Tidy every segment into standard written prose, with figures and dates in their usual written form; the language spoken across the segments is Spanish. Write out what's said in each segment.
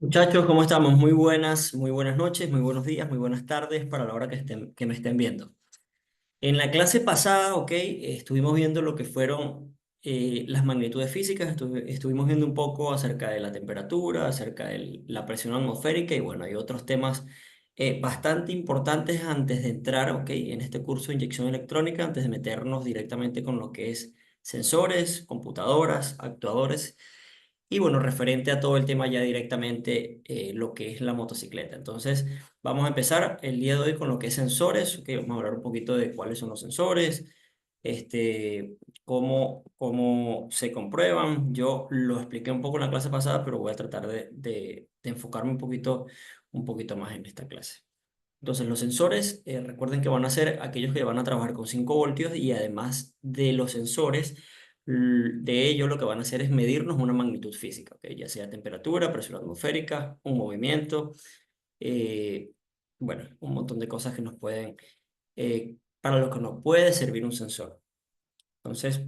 Muchachos, ¿cómo estamos? Muy buenas noches, muy buenos días, muy buenas tardes para la hora que me estén viendo. En la clase pasada, ok, estuvimos viendo lo que fueron las magnitudes físicas, estuvimos viendo un poco acerca de la temperatura, acerca de la presión atmosférica y bueno, hay otros temas bastante importantes antes de entrar, ok, en este curso de inyección electrónica, antes de meternos directamente con lo que es sensores, computadoras, actuadores. Y bueno, referente a todo el tema ya directamente, lo que es la motocicleta. Entonces, vamos a empezar el día de hoy con lo que es sensores. Ok, vamos a hablar un poquito de cuáles son los sensores, este, cómo se comprueban. Yo lo expliqué un poco en la clase pasada, pero voy a tratar de enfocarme un poquito más en esta clase. Entonces, los sensores, recuerden que van a ser aquellos que van a trabajar con 5 voltios y además de los sensores, de ellos lo que van a hacer es medirnos una magnitud física, ¿ok? Ya sea temperatura, presión atmosférica, un movimiento, eh, bueno, un montón de cosas que nos pueden, para lo que nos puede servir un sensor. Entonces,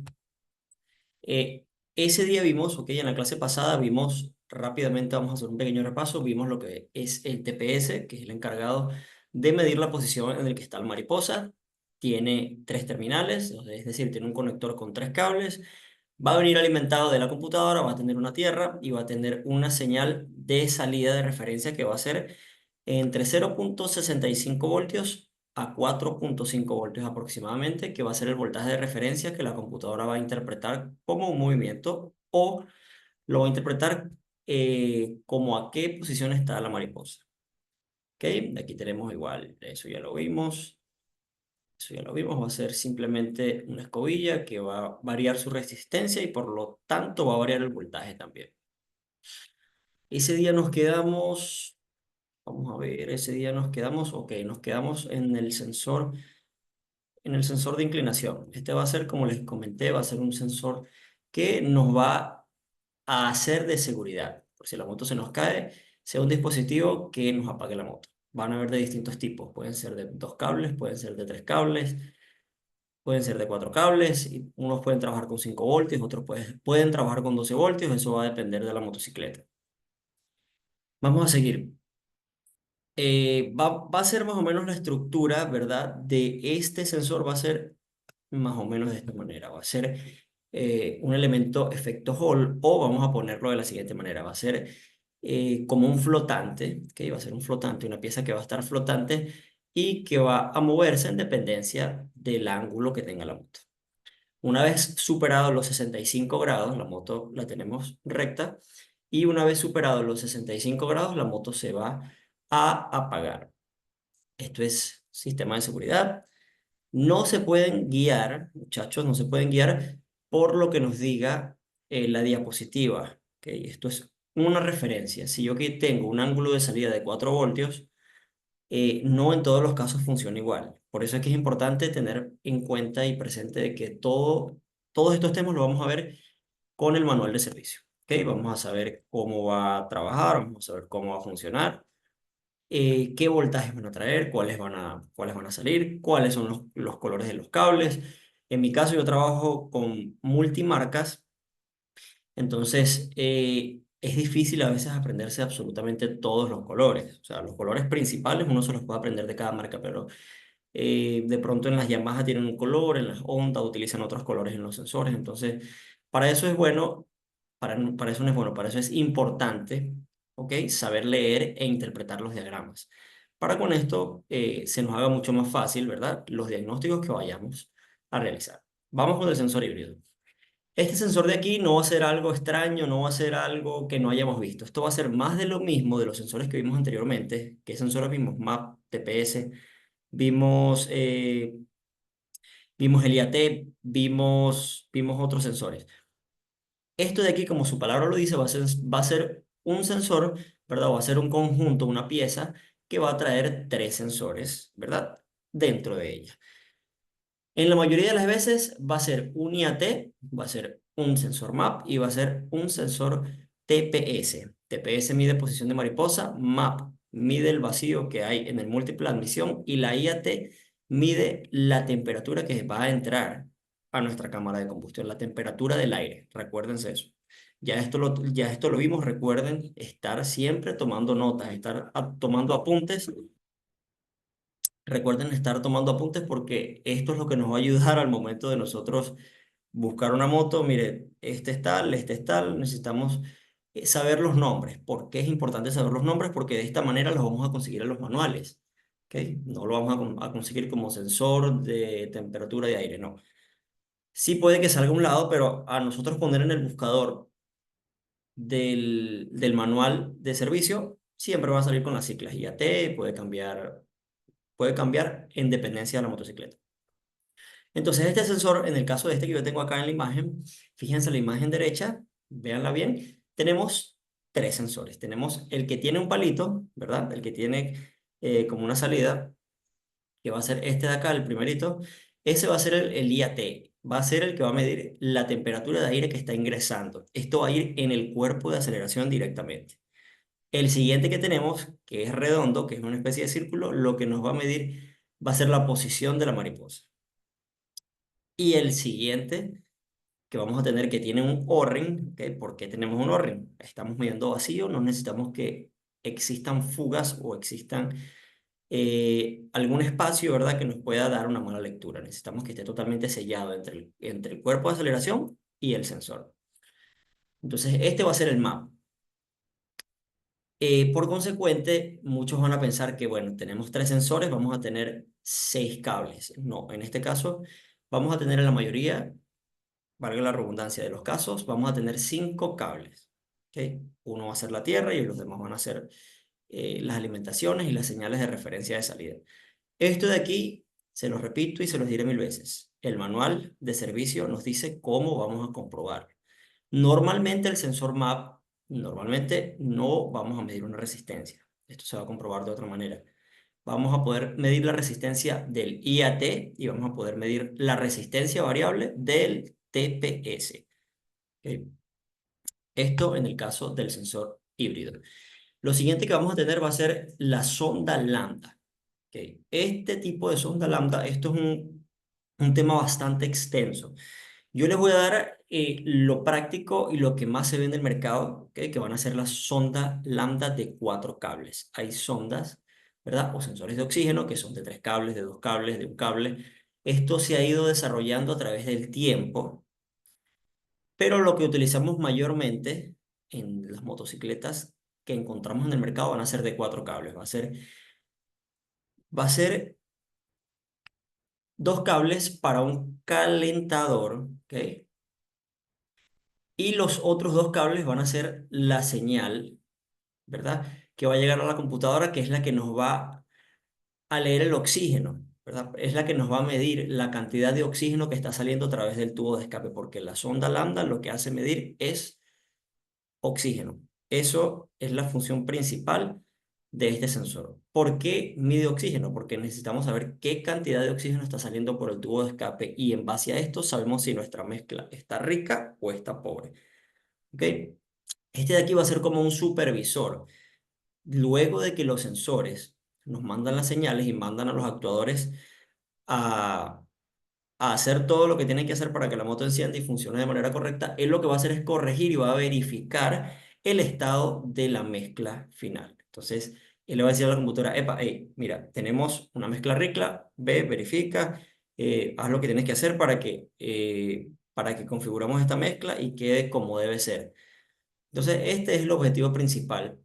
eh, ese día vimos, ok, en la clase pasada vimos rápidamente, vamos a hacer un pequeño repaso, vimos lo que es el TPS, que es el encargado de medir la posición en el que está el mariposa. Tiene tres terminales, es decir, tiene un conector con tres cables. Va a venir alimentado de la computadora, va a tener una tierra y va a tener una señal de salida de referencia que va a ser entre 0,65 voltios a 4,5 voltios aproximadamente, que va a ser el voltaje de referencia que la computadora va a interpretar como un movimiento o lo va a interpretar como a qué posición está la mariposa. ¿Ok? Aquí tenemos igual, eso ya lo vimos. Eso ya lo vimos, va a ser simplemente una escobilla que va a variar su resistencia y por lo tanto va a variar el voltaje también. Ese día nos quedamos, vamos a ver, ese día nos quedamos, ok, nos quedamos en el sensor de inclinación. Este va a ser, como les comenté, va a ser un sensor que nos va a hacer de seguridad. Por si la moto se nos cae, sea un dispositivo que nos apague la moto. Van a haber de distintos tipos, pueden ser de dos cables, pueden ser de tres cables. Pueden ser de cuatro cables, y unos pueden trabajar con 5 voltios, otros pueden trabajar con 12 voltios, eso va a depender de la motocicleta. Vamos a seguir. Va a ser más o menos la estructura, ¿verdad? De este sensor va a ser más o menos de esta manera. Va a ser un elemento efecto Hall o vamos a ponerlo de la siguiente manera. Va a ser como un flotante, ¿ok? Va a ser un flotante, una pieza que va a estar flotante y que va a moverse en dependencia del ángulo que tenga la moto. Una vez superados los 65 grados, la moto la tenemos recta y una vez superados los 65 grados, la moto se va a apagar. Esto es sistema de seguridad. No se pueden guiar, muchachos, no se pueden guiar por lo que nos diga la diapositiva. ¿Ok? Esto es una referencia. Si yo aquí tengo un ángulo de salida de 4 voltios, no en todos los casos funciona igual. Por eso es que es importante tener en cuenta y presente de que todos estos temas los vamos a ver con el manual de servicio. ¿Ok? Vamos a saber cómo va a trabajar, vamos a saber cómo va a funcionar, qué voltajes van a traer, cuáles van a salir, cuáles son los colores de los cables. En mi caso yo trabajo con multimarcas, entonces es difícil a veces aprenderse absolutamente todos los colores. O sea, los colores principales uno se los puede aprender de cada marca, pero de pronto en las Yamaha tienen un color, en las Honda utilizan otros colores en los sensores. Entonces, para eso es bueno, para eso no es bueno, para eso es importante, ¿ok? Saber leer e interpretar los diagramas. Para con esto se nos haga mucho más fácil, ¿verdad? Los diagnósticos que vayamos a realizar. Vamos con el sensor híbrido. Este sensor de aquí no va a ser algo extraño, no va a ser algo que no hayamos visto. Esto va a ser más de lo mismo de los sensores que vimos anteriormente. ¿Qué sensores vimos? MAP, TPS, vimos, vimos el IAT, vimos otros sensores. Esto de aquí, como su palabra lo dice, va a ser un sensor, ¿verdad? Va a ser un conjunto, una pieza que va a traer tres sensores, ¿verdad? Dentro de ella. En la mayoría de las veces va a ser un IAT, va a ser un sensor MAP y va a ser un sensor TPS. TPS mide posición de mariposa, MAP mide el vacío que hay en el múltiple de admisión y la IAT mide la temperatura que va a entrar a nuestra cámara de combustión, la temperatura del aire. Recuérdense eso. Ya esto lo vimos, recuerden estar siempre tomando notas, tomando apuntes. Recuerden estar tomando apuntes porque esto es lo que nos va a ayudar al momento de nosotros buscar una moto. Mire, este es tal, necesitamos saber los nombres. ¿Por qué es importante saber los nombres? Porque de esta manera los vamos a conseguir en los manuales. ¿Ok? No lo vamos a conseguir como sensor de temperatura de aire, no. Sí puede que salga a un lado, pero a nosotros poner en el buscador del manual de servicio, siempre va a salir con las siglas IAT, puede cambiar en dependencia de la motocicleta. Entonces, este sensor, en el caso de este que yo tengo acá en la imagen, fíjense la imagen derecha, véanla bien, tenemos tres sensores. Tenemos el que tiene un palito, ¿verdad? El que tiene como una salida, que va a ser este de acá, el primerito. Ese va a ser el IAT, va a ser el que va a medir la temperatura de aire que está ingresando. Esto va a ir en el cuerpo de aceleración directamente. El siguiente que tenemos, que es redondo, que es una especie de círculo, lo que nos va a medir va a ser la posición de la mariposa. Y el siguiente que vamos a tener que tiene un O-ring, ¿ok? ¿Por qué tenemos un O-ring? Estamos midiendo vacío, no necesitamos que existan fugas o existan algún espacio, ¿verdad? Que nos pueda dar una mala lectura. Necesitamos que esté totalmente sellado entre el cuerpo de aceleración y el sensor. Entonces, este va a ser el map. Por consecuente, muchos van a pensar que, bueno, tenemos tres sensores, vamos a tener seis cables. No, en este caso, vamos a tener en la mayoría, valga la redundancia de los casos, vamos a tener cinco cables. ¿Ok? Uno va a ser la tierra y los demás van a ser las alimentaciones y las señales de referencia de salida. Esto de aquí, se los repito y se los diré mil veces. El manual de servicio nos dice cómo vamos a comprobar. Normalmente el sensor MAP, normalmente no vamos a medir una resistencia. Esto se va a comprobar de otra manera. Vamos a poder medir la resistencia del IAT y vamos a poder medir la resistencia variable del TPS. ¿Ok? Esto en el caso del sensor híbrido. Lo siguiente que vamos a tener va a ser la sonda lambda. ¿Ok? Este tipo de sonda lambda, esto es un tema bastante extenso. Yo les voy a dar lo práctico y lo que más se ve en el mercado, ¿ok? Que van a ser las sondas lambda de cuatro cables. Hay sondas, ¿verdad? O sensores de oxígeno que son de tres cables, de dos cables, de un cable. Esto se ha ido desarrollando a través del tiempo, pero lo que utilizamos mayormente en las motocicletas que encontramos en el mercado van a ser de cuatro cables. Va a ser dos cables para un calentador, ¿ok? Y los otros dos cables van a ser la señal, ¿verdad? Que va a llegar a la computadora, que es la que nos va a leer el oxígeno, ¿verdad? Es la que nos va a medir la cantidad de oxígeno que está saliendo a través del tubo de escape, porque la sonda lambda lo que hace medir es oxígeno. Eso es la función principal de este sensor. ¿Por qué mide oxígeno? Porque necesitamos saber qué cantidad de oxígeno está saliendo por el tubo de escape y en base a esto sabemos si nuestra mezcla está rica o está pobre. ¿Ok? Este de aquí va a ser como un supervisor. Luego de que los sensores nos mandan las señales y mandan a los actuadores a, a hacer todo lo que tienen que hacer para que la moto encienda y funcione de manera correcta, él lo que va a hacer es corregir y va a verificar el estado de la mezcla final. Entonces, él le va a decir a la computadora, epa, hey, mira, tenemos una mezcla rica, ve, verifica, haz lo que tienes que hacer para que configuramos esta mezcla y quede como debe ser. Entonces, este es el objetivo principal.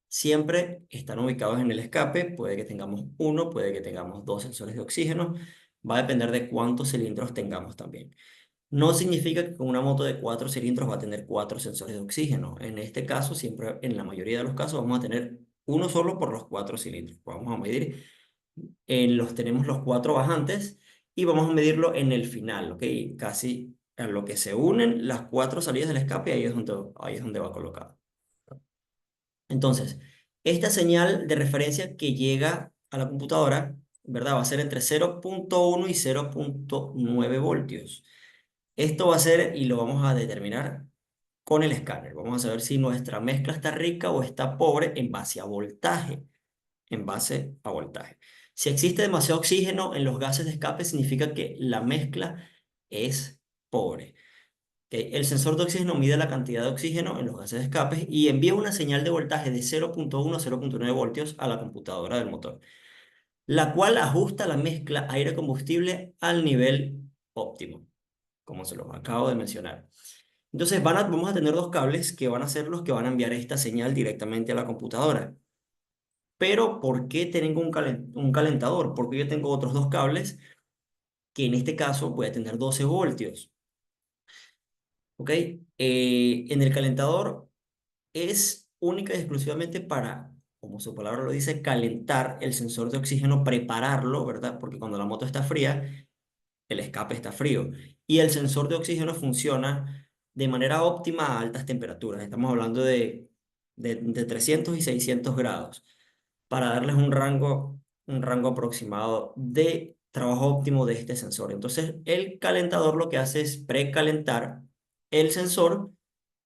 Siempre están ubicados en el escape, puede que tengamos uno, puede que tengamos dos sensores de oxígeno, va a depender de cuántos cilindros tengamos también. No significa que con una moto de cuatro cilindros va a tener cuatro sensores de oxígeno. En este caso, siempre, en la mayoría de los casos, vamos a tener uno solo por los cuatro cilindros. Vamos a medir, tenemos los cuatro bajantes y vamos a medirlo en el final, ¿ok? Casi a lo que se unen las cuatro salidas del escape, ahí es donde va colocado. Entonces, esta señal de referencia que llega a la computadora, ¿verdad? Va a ser entre 0,1 y 0,9 voltios. Esto va a ser, y lo vamos a determinar con el escáner. Vamos a saber si nuestra mezcla está rica o está pobre en base a voltaje. En base a voltaje. Si existe demasiado oxígeno en los gases de escape, significa que la mezcla es pobre. El sensor de oxígeno mide la cantidad de oxígeno en los gases de escape y envía una señal de voltaje de 0,1 a 0,9 voltios a la computadora del motor, la cual ajusta la mezcla aire-combustible al nivel óptimo, como se los acabo de mencionar. Entonces vamos a tener dos cables que van a ser los que van a enviar esta señal directamente a la computadora. Pero ¿por qué tengo un calentador? Porque yo tengo otros dos cables que en este caso voy a tener 12 voltios. ¿Ok? En el calentador es única y exclusivamente para, como su palabra lo dice, calentar el sensor de oxígeno, prepararlo, ¿verdad? Porque cuando la moto está fría, el escape está frío. Y el sensor de oxígeno funciona de manera óptima a altas temperaturas. Estamos hablando de 300 y 600 grados para darles un rango aproximado de trabajo óptimo de este sensor. Entonces, el calentador lo que hace es precalentar el sensor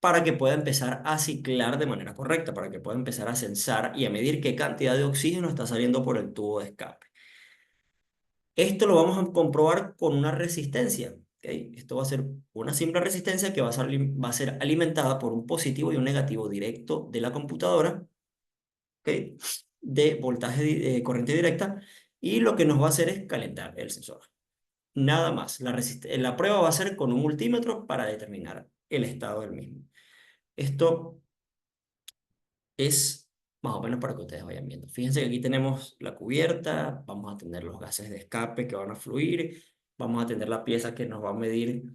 para que pueda empezar a ciclar de manera correcta, para que pueda empezar a sensar y a medir qué cantidad de oxígeno está saliendo por el tubo de escape. Esto lo vamos a comprobar con una resistencia. ¿Ok? Esto va a ser una simple resistencia que va a ser alimentada por un positivo y un negativo directo de la computadora, ¿ok? De voltaje de corriente directa, y lo que nos va a hacer es calentar el sensor. Nada más. La prueba va a ser con un multímetro para determinar el estado del mismo. Esto es más o menos para que ustedes vayan viendo. Fíjense que aquí tenemos la cubierta, vamos a tener los gases de escape que van a fluir, vamos a tener la pieza que nos va a medir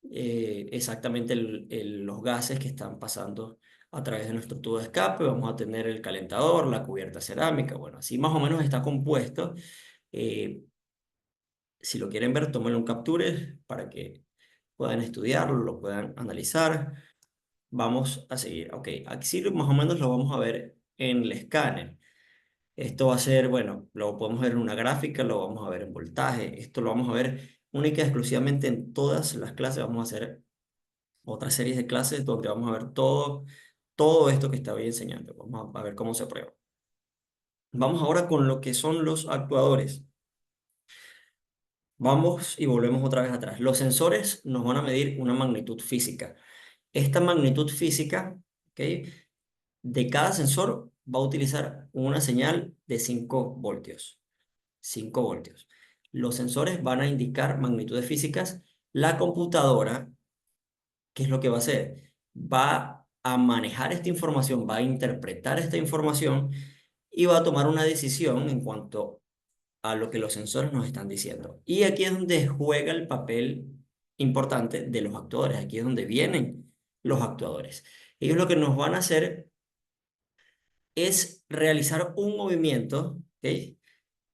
exactamente los gases que están pasando a través de nuestro tubo de escape, vamos a tener el calentador, la cubierta cerámica, bueno, así más o menos está compuesto. Eh, si lo quieren ver, tómenlo un capture para que puedan estudiarlo, lo puedan analizar. Vamos a seguir. Ok, aquí más o menos lo vamos a ver en el escáner. Esto va a ser, bueno, lo podemos ver en una gráfica, lo vamos a ver en voltaje. Esto lo vamos a ver única y exclusivamente en todas las clases. Vamos a hacer otras series de clases donde vamos a ver todo esto que estaba enseñando. Vamos a ver cómo se prueba. Vamos ahora con lo que son los actuadores. Vamos y volvemos otra vez atrás. Los sensores nos van a medir una magnitud física. Esta magnitud física, ¿ok? De cada sensor va a utilizar una señal de 5 voltios. 5 voltios. Los sensores van a indicar magnitudes físicas. La computadora, ¿qué es lo que va a hacer? Va a manejar esta información, va a interpretar esta información y va a tomar una decisión en cuanto a lo que los sensores nos están diciendo. Y aquí es donde juega el papel importante de los actuadores. Aquí es donde vienen los actuadores. Ellos lo que nos van a hacer es realizar un movimiento, ¿ok?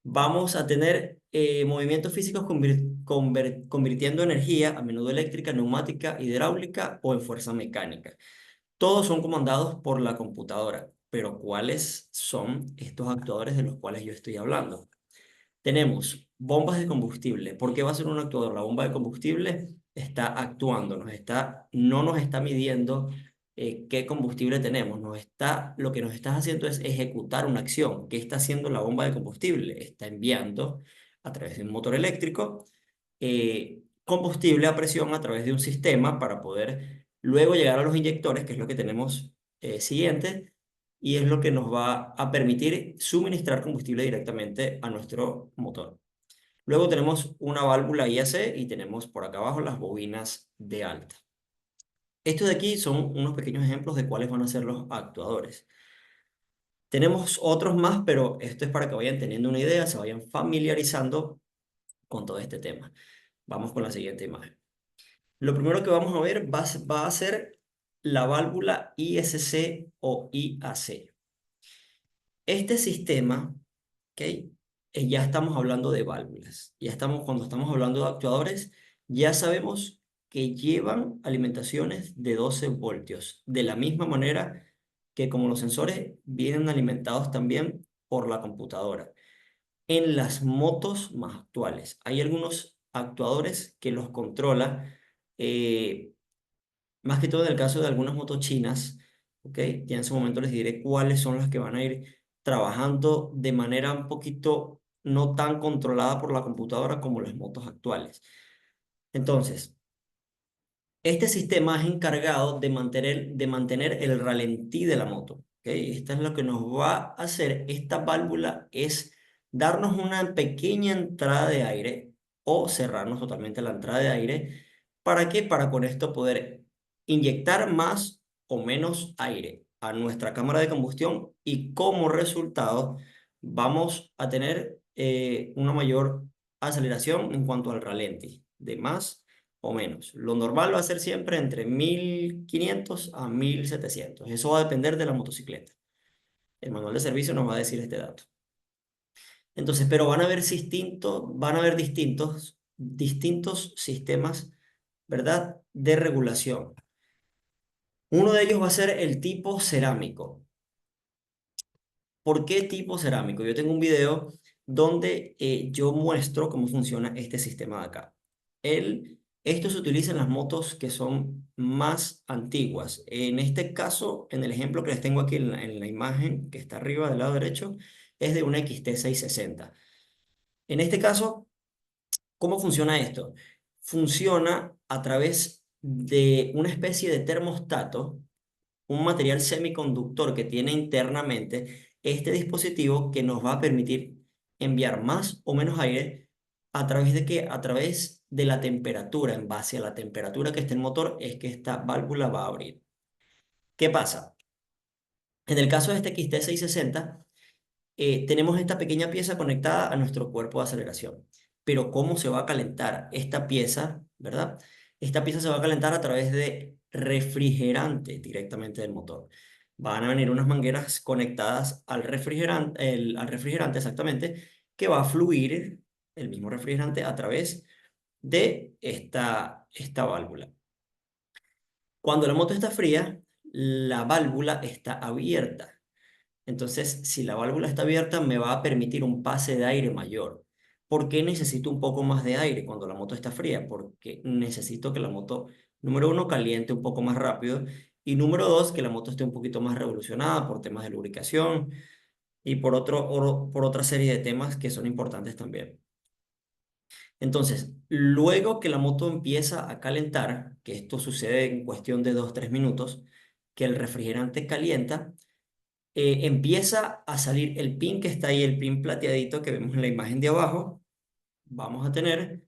Vamos a tener movimientos físicos convirtiendo energía, a menudo eléctrica, neumática, hidráulica o en fuerza mecánica. Todos son comandados por la computadora, pero ¿cuáles son estos actuadores de los cuales yo estoy hablando? Tenemos bombas de combustible. ¿Por qué va a ser un actuador? La bomba de combustible está actuando, no nos está midiendo qué combustible tenemos, lo que nos está haciendo es ejecutar una acción. ¿Qué está haciendo la bomba de combustible? Está enviando a través de un motor eléctrico combustible a presión a través de un sistema para poder luego llegar a los inyectores, que es lo que tenemos siguiente, y es lo que nos va a permitir suministrar combustible directamente a nuestro motor. Luego tenemos una válvula IAC y tenemos por acá abajo las bobinas de alta. Estos de aquí son unos pequeños ejemplos de cuáles van a ser los actuadores. Tenemos otros más, pero esto es para que vayan teniendo una idea, se vayan familiarizando con todo este tema. Vamos con la siguiente imagen. Lo primero que vamos a ver va a ser la válvula ISC o IAC. Este sistema, ¿ok? Ya estamos hablando de válvulas. Cuando estamos hablando de actuadores, ya sabemos que llevan alimentaciones de 12 voltios. De la misma manera que como los sensores vienen alimentados también por la computadora. En las motos más actuales, hay algunos actuadores que los controla, eh, más que todo en el caso de algunas motos chinas, ¿ok? Ya en su momento les diré cuáles son las que van a ir trabajando de manera un poquito no tan controlada por la computadora como las motos actuales. Entonces, Este sistema es encargado de mantener el ralentí de la moto. ¿Ok? Esto es lo que nos va a hacer. Esta válvula es darnos una pequeña entrada de aire o cerrarnos totalmente la entrada de aire. ¿Para qué? Para con esto poder inyectar más o menos aire a nuestra cámara de combustión y como resultado vamos a tener una mayor aceleración en cuanto al ralentí de más o menos. Lo normal va a ser siempre entre 1500 a 1700. Eso va a depender de la motocicleta. El manual de servicio nos va a decir este dato. Entonces, pero van a haber distintos sistemas, ¿verdad? De regulación. Uno de ellos va a ser el tipo cerámico. ¿Por qué tipo cerámico? Yo tengo un video donde yo muestro cómo funciona este sistema de acá. Esto se utiliza en las motos que son más antiguas. En este caso, en el ejemplo que les tengo aquí en la imagen que está arriba del lado derecho, es de una XT660. En este caso, ¿cómo funciona esto? Funciona a través de una especie de termostato, un material semiconductor que tiene internamente este dispositivo que nos va a permitir enviar más o menos aire a través de qué? A través de la temperatura. En base a la temperatura que esté el motor es que esta válvula va a abrir. ¿Qué pasa? En el caso de este XT660 tenemos esta pequeña pieza conectada a nuestro cuerpo de aceleración. Pero ¿cómo se va a calentar esta pieza, verdad? Esta pieza se va a calentar a través de refrigerante directamente del motor. Van a venir unas mangueras conectadas al refrigerante exactamente, que va a fluir el mismo refrigerante a través de esta válvula. Cuando la moto está fría, la válvula está abierta. Entonces, si la válvula está abierta, me va a permitir un pase de aire mayor. ¿Por qué necesito un poco más de aire cuando la moto está fría? Porque necesito que la moto, número uno, caliente un poco más rápido y número dos, que la moto esté un poquito más revolucionada por temas de lubricación y por otra serie de temas que son importantes también. Entonces, luego que la moto empieza a calentar, que esto sucede en cuestión de 2 3 minutos, que el refrigerante calienta, empieza a salir el pin que está ahí, el pin plateadito que vemos en la imagen de abajo. Vamos a tener,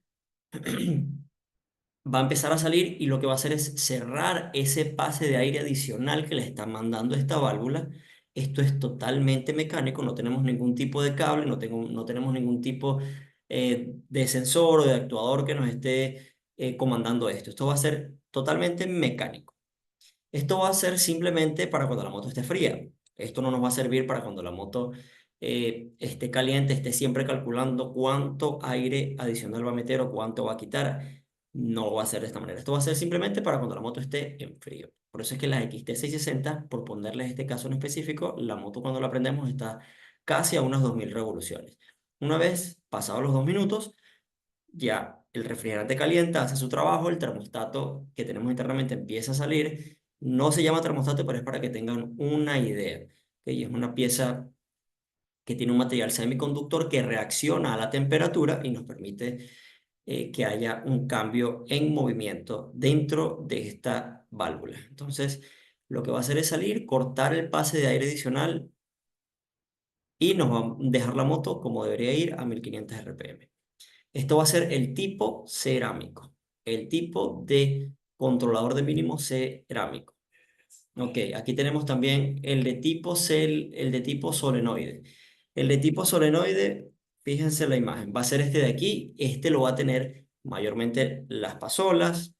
va a empezar a salir y lo que va a hacer es cerrar ese pase de aire adicional que le está mandando esta válvula. Esto es totalmente mecánico, no tenemos ningún tipo de cable, no tenemos ningún tipo de sensor o de actuador que nos esté comandando esto. Esto va a ser totalmente mecánico. Esto va a ser simplemente para cuando la moto esté fría. Esto no nos va a servir para cuando la moto esté caliente, esté siempre calculando cuánto aire adicional va a meter o cuánto va a quitar. No va a ser de esta manera. Esto va a ser simplemente para cuando la moto esté en frío. Por eso es que la XT660, por ponerles este caso en específico, la moto cuando la prendemos está casi a unas 2000 revoluciones. Una vez pasados los 2 minutos, ya el refrigerante calienta, hace su trabajo, el termostato que tenemos internamente empieza a salir. No se llama termostato, pero es para que tengan una idea. ¿Ok? Y es una pieza que tiene un material semiconductor que reacciona a la temperatura y nos permite que haya un cambio en movimiento dentro de esta válvula. Entonces, lo que va a hacer es salir, cortar el pase de aire adicional y nos va a dejar la moto como debería ir a 1500 RPM. Esto va a ser el tipo cerámico, el tipo de controlador de mínimo cerámico. Ok, aquí tenemos también el de tipo solenoide. El de tipo solenoide, fíjense la imagen, va a ser este de aquí. Este lo va a tener mayormente las pasolas,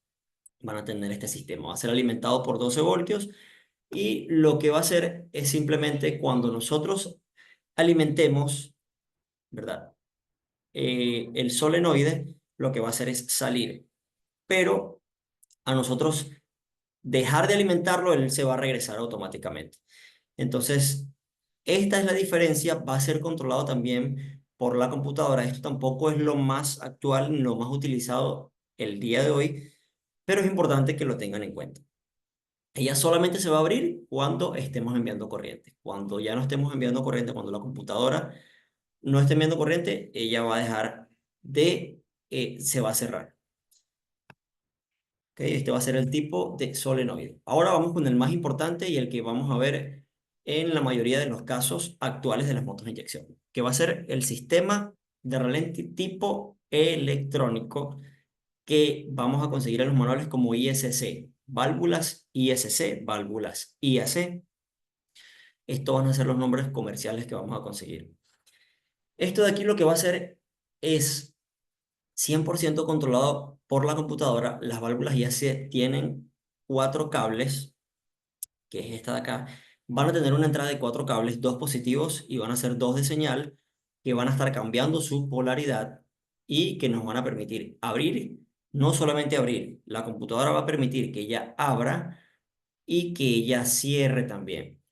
van a tener este sistema. Va a ser alimentado por 12 voltios y lo que va a hacer es simplemente cuando nosotros alimentemos, ¿verdad? El solenoide lo que va a hacer es salir, pero a nosotros dejar de alimentarlo, él se va a regresar automáticamente. Entonces, esta es la diferencia, va a ser controlado también por la computadora. Esto tampoco es lo más actual, ni lo más utilizado el día de hoy, pero es importante que lo tengan en cuenta. Ella solamente se va a abrir cuando estemos enviando corriente. Cuando ya no estemos enviando corriente, cuando la computadora no esté enviando corriente, ella va a dejar se va a cerrar. ¿ok? Este va a ser el tipo de solenoide. Ahora vamos con el más importante y el que vamos a ver en la mayoría de los casos actuales de las motos de inyección, que va a ser el sistema de ralentí tipo electrónico que vamos a conseguir en los manuales como ISC, válvulas ISC, válvulas IAC. Estos van a ser los nombres comerciales que vamos a conseguir. Esto de aquí lo que va a hacer es 100% controlado por la computadora. Las válvulas IAC tienen cuatro cables, que es esta de acá. Van a tener una entrada de cuatro cables, dos positivos y van a ser dos de señal, que van a estar cambiando su polaridad y que nos van a permitir abrir, no solamente abrir, la computadora va a permitir que ella abra y que ella cierre también.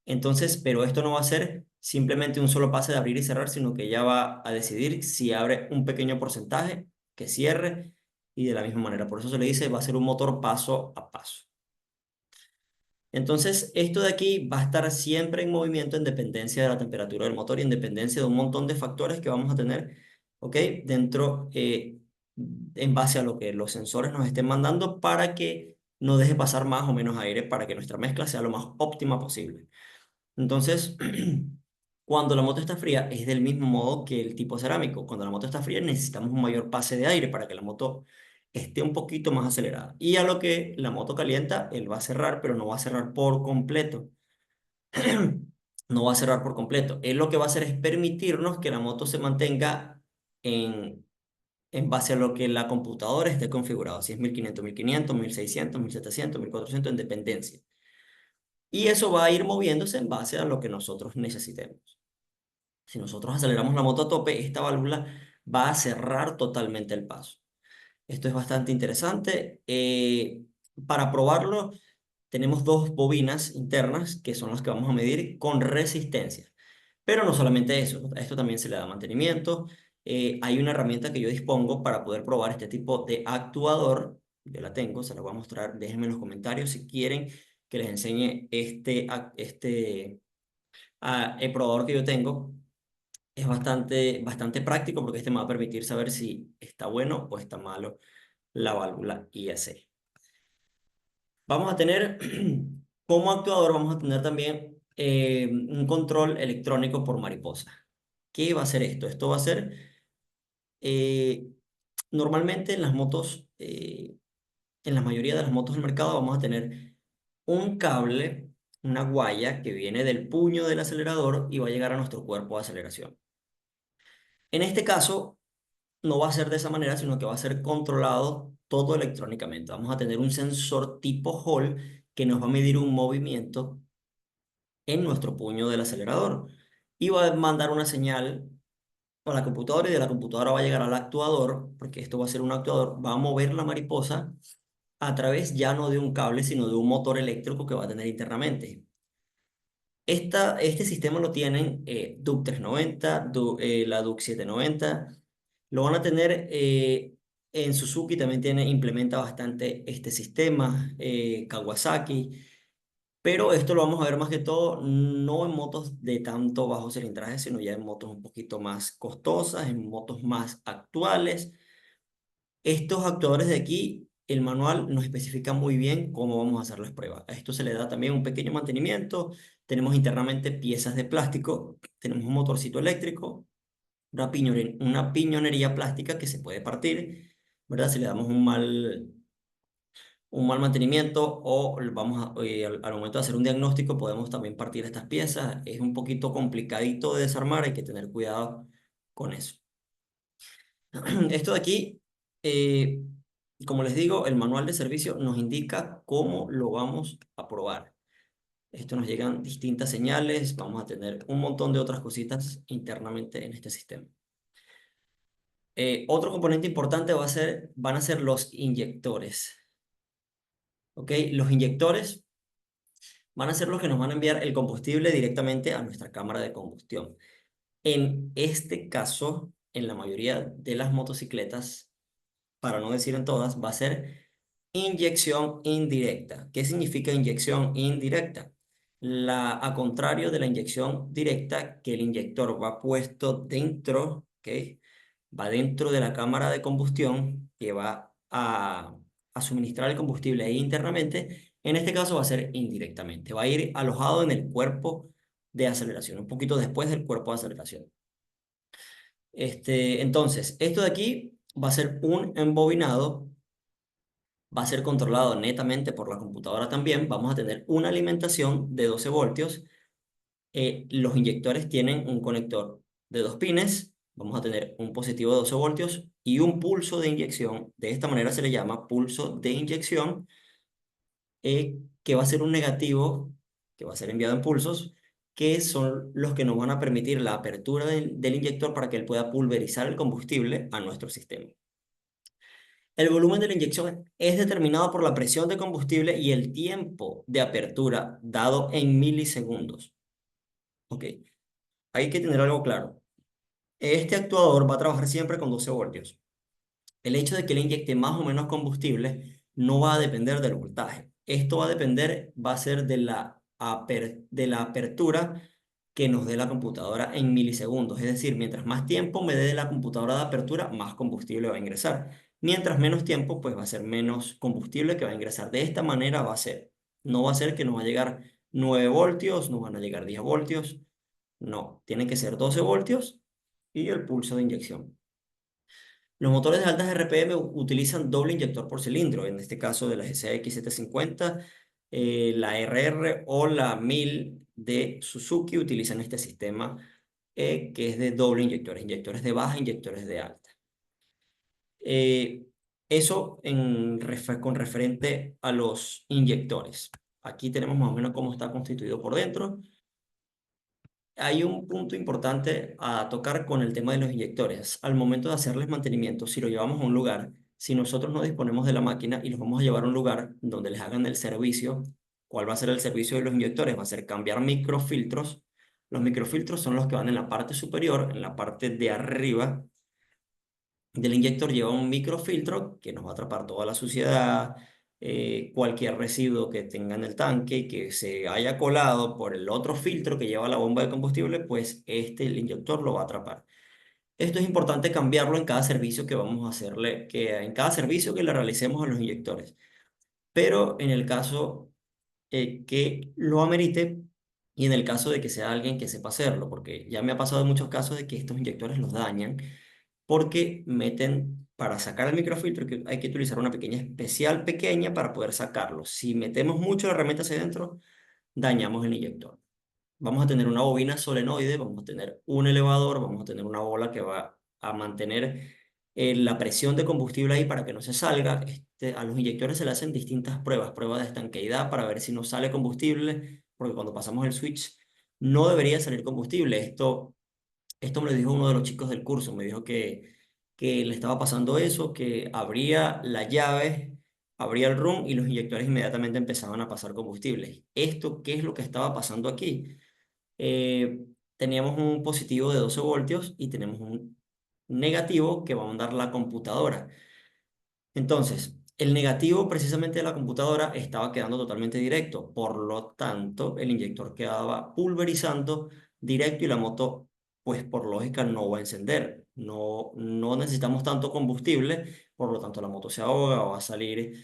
Entonces, pero esto no va a ser simplemente un solo pase de abrir y cerrar, sino que ella va a decidir si abre un pequeño porcentaje, que cierre, y de la misma manera. Por eso se le dice, va a ser un motor paso a paso. Entonces, esto de aquí va a estar siempre en movimiento en dependencia de la temperatura del motor y en dependencia de un montón de factores que vamos a tener, ¿ok? Dentro, en base a lo que los sensores nos estén mandando para que no deje pasar más o menos aire para que nuestra mezcla sea lo más óptima posible. Entonces, cuando la moto está fría, es del mismo modo que el tipo cerámico. Cuando la moto está fría, necesitamos un mayor pase de aire para que la moto esté un poquito más acelerada. Y a lo que la moto calienta, él va a cerrar, pero no va a cerrar por completo. No va a cerrar por completo. Él lo que va a hacer es permitirnos que la moto se mantenga en, en base a lo que la computadora esté configurado. Si es 1500, 1500, 1600, 1700, 1400 en dependencia. Y eso va a ir moviéndose en base a lo que nosotros necesitemos. Si nosotros aceleramos la moto a tope, esta válvula va a cerrar totalmente el paso. Esto es bastante interesante. Para probarlo, tenemos dos bobinas internas que son las que vamos a medir con resistencia. Pero no solamente eso, a esto también se le da mantenimiento. Hay una herramienta que yo dispongo para poder probar este tipo de actuador. Yo la tengo, se la voy a mostrar. Déjenme en los comentarios si quieren que les enseñe el probador que yo tengo. Es bastante práctico porque este me va a permitir saber si está bueno o está malo la válvula IAC. Vamos a tener, como actuador, vamos a tener también un control electrónico por mariposa. ¿Qué va a hacer esto? Esto va a ser, eh, normalmente en las motos, en la mayoría de las motos del mercado, vamos a tener un cable, una guaya que viene del puño del acelerador y va a llegar a nuestro cuerpo de aceleración. En este caso, no va a ser de esa manera, sino que va a ser controlado todo electrónicamente. Vamos a tener un sensor tipo Hall que nos va a medir un movimiento en nuestro puño del acelerador y va a mandar una señal a la computadora y de la computadora va a llegar al actuador, porque esto va a ser un actuador, va a mover la mariposa a través ya no de un cable, sino de un motor eléctrico que va a tener internamente. Este sistema lo tienen Duke 390, la Duke 790. Lo van a tener en Suzuki, también implementa bastante este sistema, Kawasaki. Pero esto lo vamos a ver más que todo no en motos de tanto bajo cilindraje, sino ya en motos un poquito más costosas, en motos más actuales. Estos actuadores de aquí, el manual nos especifica muy bien cómo vamos a hacer las pruebas. A esto se le da también un pequeño mantenimiento. Tenemos internamente piezas de plástico, tenemos un motorcito eléctrico, una piñonería plástica que se puede partir, ¿verdad? Si le damos un mal mantenimiento o al momento de hacer un diagnóstico podemos también partir estas piezas. Es un poquito complicadito de desarmar, hay que tener cuidado con eso. Esto de aquí, eh, como les digo, el manual de servicio nos indica cómo lo vamos a probar. Esto nos llegan distintas señales, vamos a tener un montón de otras cositas internamente en este sistema. Otro componente importante van a ser los inyectores. ¿Ok? Los inyectores van a ser los que nos van a enviar el combustible directamente a nuestra cámara de combustión. En este caso, en la mayoría de las motocicletas, para no decir en todas, va a ser inyección indirecta. ¿Qué significa inyección indirecta? A contrario de la inyección directa, que el inyector va puesto dentro, ¿ok? Va dentro de la cámara de combustión que va a a suministrar el combustible ahí internamente, en este caso va a ser indirectamente, va a ir alojado en el cuerpo de aceleración, un poquito después del cuerpo de aceleración. Entonces, esto de aquí va a ser un embobinado, va a ser controlado netamente por la computadora también. Vamos a tener una alimentación de 12 voltios. Los inyectores tienen un conector de 2 pines. Vamos a tener un positivo de 12 voltios y un pulso de inyección. De esta manera se le llama pulso de inyección, que va a ser un negativo, que va a ser enviado en pulsos, que son los que nos van a permitir la apertura del inyector para que él pueda pulverizar el combustible a nuestro sistema. El volumen de la inyección es determinado por la presión de combustible y el tiempo de apertura dado en milisegundos. Ok, hay que tener algo claro. Este actuador va a trabajar siempre con 12 voltios. El hecho de que le inyecte más o menos combustible no va a depender del voltaje. Esto va a ser de la apertura que nos dé la computadora en milisegundos. Es decir, mientras más tiempo me dé la computadora de apertura, más combustible va a ingresar. Mientras menos tiempo, pues va a ser menos combustible que va a ingresar. De esta manera va a ser. No va a ser que nos va a llegar 9 voltios, no van a llegar 10 voltios. No, tiene que ser 12 voltios y el pulso de inyección. Los motores de altas RPM utilizan doble inyector por cilindro, en este caso de la GCX 750, la RR o la 1000 de Suzuki utilizan este sistema, que es de doble inyectores, inyectores de baja, inyectores de alta. Eh, Eso con referente a los inyectores. Aquí tenemos más o menos cómo está constituido por dentro. Hay un punto importante a tocar con el tema de los inyectores. Al momento de hacerles mantenimiento, si lo llevamos a un lugar, si nosotros no disponemos de la máquina y los vamos a llevar a un lugar donde les hagan el servicio, ¿cuál va a ser el servicio de los inyectores? Va a ser cambiar microfiltros. Los microfiltros son los que van en la parte superior, en la parte de arriba del inyector lleva un microfiltro que nos va a atrapar toda la suciedad, cualquier residuo que tenga en el tanque y que se haya colado por el otro filtro que lleva la bomba de combustible, pues el inyector lo va a atrapar. Esto es importante cambiarlo en cada servicio que vamos a hacerle, que en cada servicio que le realicemos a los inyectores. Pero en el caso que lo amerite y en el caso de que sea alguien que sepa hacerlo, porque ya me ha pasado en muchos casos de que estos inyectores los dañan porque para sacar el microfiltro que hay que utilizar una pequeña especial pequeña para poder sacarlo. Si metemos mucho la herramienta hacia adentro, dañamos el inyector. Vamos a tener una bobina solenoide, vamos a tener un elevador, vamos a tener una bola que va a mantener la presión de combustible ahí para que no se salga. A los inyectores se le hacen distintas pruebas, pruebas de estanqueidad para ver si no sale combustible, porque cuando pasamos el switch no debería salir combustible. Esto me lo dijo uno de los chicos del curso, me dijo que le estaba pasando eso, que abría la llave, abría el room y los inyectores inmediatamente empezaban a pasar combustible. ¿Esto qué es lo que estaba pasando aquí? Teníamos un positivo de 12 voltios y tenemos un negativo que va a mandar la computadora. Entonces, el negativo precisamente de la computadora estaba quedando totalmente directo, por lo tanto, el inyector quedaba pulverizando directo y la moto, pues por lógica, no va a encender. No necesitamos tanto combustible, por lo tanto, la moto se ahoga, va a salir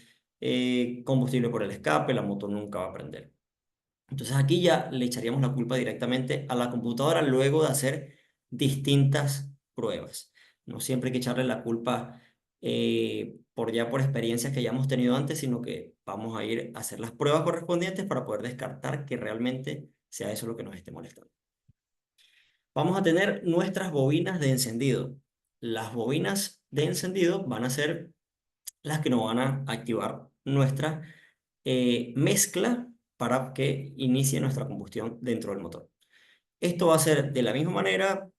combustible por el escape, la moto nunca va a prender. Entonces aquí ya le echaríamos la culpa directamente a la computadora luego de hacer distintas pruebas. No siempre hay que echarle la culpa por experiencias que ya hemos tenido antes, sino que vamos a ir a hacer las pruebas correspondientes para poder descartar que realmente sea eso lo que nos esté molestando. Vamos a tener nuestras bobinas de encendido. Las bobinas de encendido van a ser las que nos van a activar nuestra mezcla para que inicie nuestra combustión dentro del motor. Esto va a ser de la misma manera,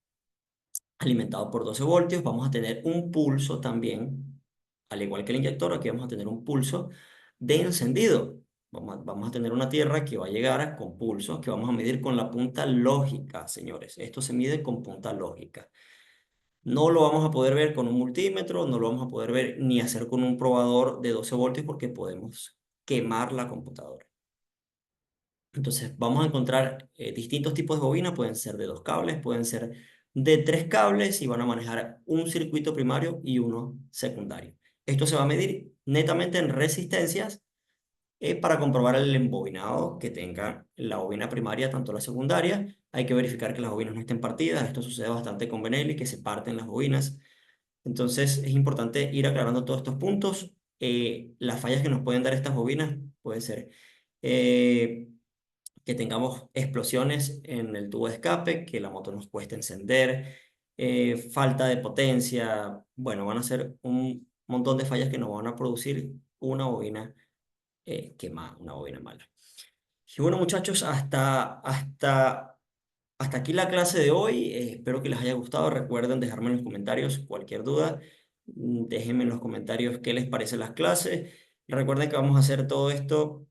alimentado por 12 voltios. Vamos a tener un pulso también, al igual que el inyector, aquí vamos a tener un pulso de encendido. Vamos a tener una tierra que va a llegar con pulsos que vamos a medir con la punta lógica, señores. Esto se mide con punta lógica. No lo vamos a poder ver con un multímetro, no lo vamos a poder ver ni hacer con un probador de 12 voltios porque podemos quemar la computadora. Entonces vamos a encontrar distintos tipos de bobinas, pueden ser de 2 cables, pueden ser de 3 cables y van a manejar un circuito primario y uno secundario. Esto se va a medir netamente en resistencias para comprobar el embobinado que tenga la bobina primaria, tanto la secundaria. Hay que verificar que las bobinas no estén partidas. Esto sucede bastante con Benelli, que se parten las bobinas. Entonces es importante ir aclarando todos estos puntos. Las fallas que nos pueden dar estas bobinas puede ser eh, que tengamos explosiones en el tubo de escape, que la moto nos cueste encender, falta de potencia. Bueno, van a ser un montón de fallas que nos van a producir una bobina quemada, una bobina mala. Y bueno, muchachos, hasta aquí la clase de hoy. Espero que les haya gustado. Recuerden dejarme en los comentarios cualquier duda. Déjenme en los comentarios qué les parecen las clases. Recuerden que vamos a hacer todo esto.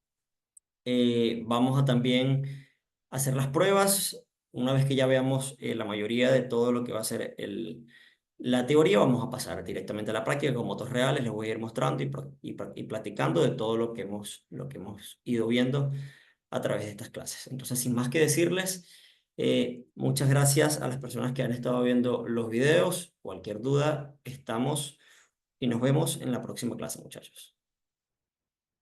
Vamos a también hacer las pruebas. Una vez que ya veamos la mayoría de todo lo que va a ser la teoría, vamos a pasar directamente a la práctica con motos reales. Les voy a ir mostrando y platicando de todo lo que hemos ido viendo a través de estas clases. Entonces, sin más que decirles, muchas gracias a las personas que han estado viendo los videos. Cualquier duda, estamos y nos vemos en la próxima clase, muchachos.